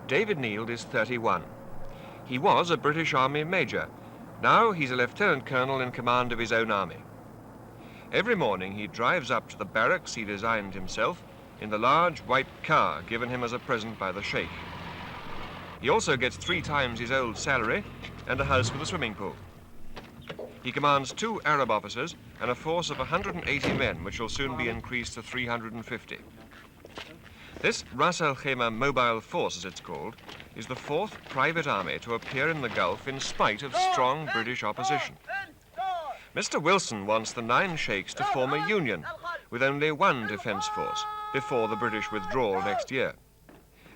David Neild is 31. He was a British Army major. Now he's a lieutenant colonel in command of his own army. Every morning he drives up to the barracks he designed himself in the large white car given him as a present by the Sheikh. He also gets 3 times his old salary and a house with a swimming pool. He commands 2 Arab officers and a force of 180 men, which will soon be increased to 350. This Ras Al Khaymah Mobile Force, as it's called, is the 4th private army to appear in the Gulf in spite of strong British opposition. Mr. Wilson wants the 9 Sheikhs to form a union with only 1 defence force before the British withdrawal next year.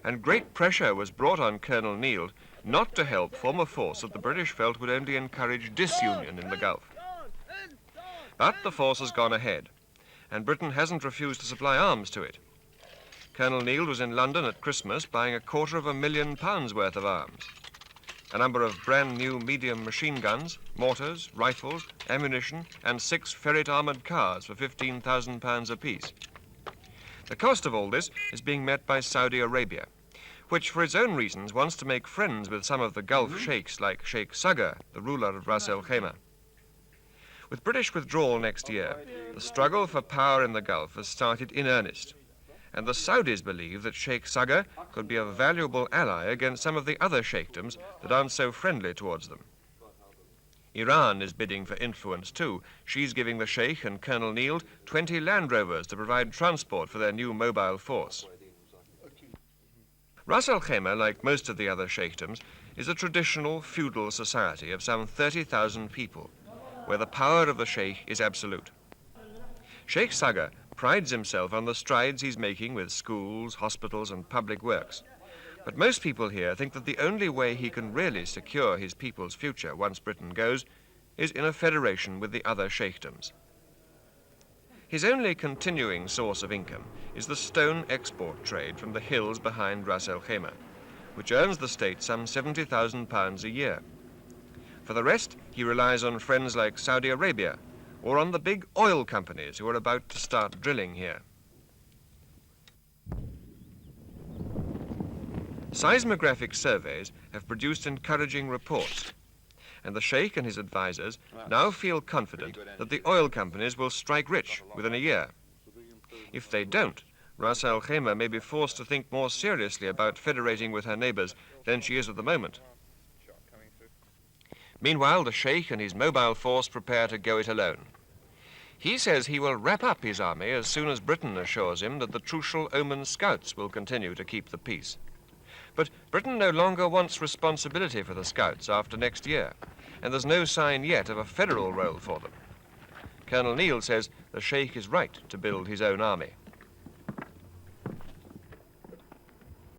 And great pressure was brought on Colonel Neild not to help form a force that the British felt would only encourage disunion in the Gulf. But the force has gone ahead, and Britain hasn't refused to supply arms to it. Colonel Neild was in London at Christmas buying £250,000 worth of arms. A number of brand new medium machine guns, mortars, rifles, ammunition, and 6 ferret-armoured cars for £15,000 apiece. The cost of all this is being met by Saudi Arabia, which for its own reasons wants to make friends with some of the Gulf sheikhs like Sheikh Saqr, the ruler of Ras Al Khaymah. With British withdrawal next year, the struggle for power in the Gulf has started in earnest, and the Saudis believe that Sheikh Saqr could be a valuable ally against some of the other sheikdoms that aren't so friendly towards them. Iran is bidding for influence too. She's giving the Sheikh and Colonel Neild 20 Land Rovers to provide transport for their new mobile force. Ras Al Khaymah, like most of the other sheikdoms, is a traditional feudal society of some 30,000 people, where the power of the Sheikh is absolute. Sheikh Saqr prides himself on the strides he's making with schools, hospitals, and public works. But most people here think that the only way he can really secure his people's future once Britain goes is in a federation with the other sheikdoms. His only continuing source of income is the stone export trade from the hills behind Ras Al Khaymah, which earns the state some £70,000 a year. For the rest, he relies on friends like Saudi Arabia or on the big oil companies who are about to start drilling here. Seismographic surveys have produced encouraging reports, and the Sheikh and his advisors now feel confident that the oil companies will strike rich within a year. If they don't, Ras Al Khaymah may be forced to think more seriously about federating with her neighbours than she is at the moment. Meanwhile, the Sheikh and his mobile force prepare to go it alone. He says he will wrap up his army as soon as Britain assures him that the Trucial Omen Scouts will continue to keep the peace. But Britain no longer wants responsibility for the Scouts after next year, and there's no sign yet of a federal role for them. Colonel Neild says the Sheikh is right to build his own army.